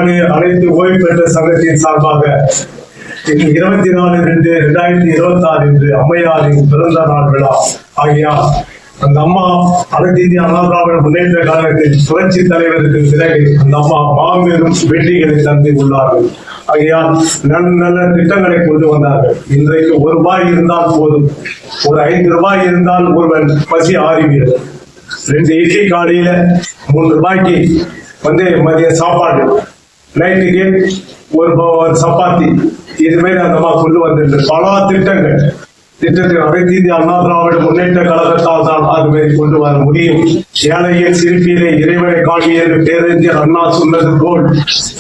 நம்முடைய அனைத்து ஓய்வு பெற்ற சங்கத்தின் சார்பாக 24/2/2026 இன்று அம்மையாரின் பிறந்த நாள் விழா ஆகியால் அந்த அம்மா அனைத்து இந்திய அண்ணா திராவிட முன்னேற்ற கழகத்தில் புரட்சி தலைவருக்கு பிறகு அந்த அம்மா மாபெரும் வெற்றிகளை தந்து உள்ளார்கள். ஆகையால் நல்ல திட்டங்களை கொண்டு வந்தார்கள். இன்றைக்கு ₹1 இருந்தால் போதும், ஒரு ₹5 இருந்தால் ஒருவன் பசி ஆறிவிடும். 2 இட்லி காலையில ₹3 மதிய சாப்பாடு, நைட்டுக்கு ஒரு சப்பாத்தி, இது மாதிரி அந்த அம்மா கொண்டு வந்திருக்கு. பல திட்டத்தில் அனைத்து இந்திய அண்ணா திராவிட முன்னேற்ற கழகத்தால் தான் அதுமாரி கொண்டு வர முடியும். ஏழையின் சிரிப்பிலே இறைவனை காணி என்று பேரறிஞர் அண்ணா சொன்னது போல்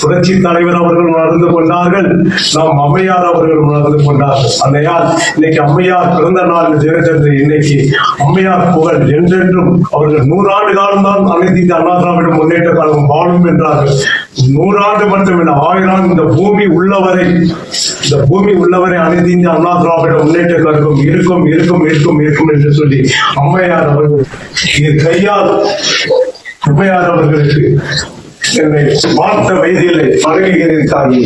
புரட்சி தலைவர் அவர்கள் உணர்ந்து கொண்டார்கள், நாம் அம்மையார் அவர்கள் உணர்ந்து கொண்டார்கள். அன்னையால் இன்னைக்கு அம்மையார் பிறந்த நாள் தினத்தன்று இன்னைக்கு அம்மையார் புகழ் என்றென்றும் அவர்கள் 100 ஆண்டு காலம் தான் அனைத்து இந்திய அண்ணா திராவிட முன்னேற்ற கழகம் வாழும் என்றார்கள். 100 ஆண்டு மட்டுமில்லை, 1000 ஆண்டு இந்த பூமி உள்ளவரை அனைத்து இந்திய அண்ணா திராவிட முன்னேற்ற கழகம் இருக்கும் என்று சொல்லி அம்மையார் அவர்கள் கையால் அம்மையார் அவர்களுக்கு என்னை பார்த்த வயதிலே பழகுகிறேன் தாங்கி.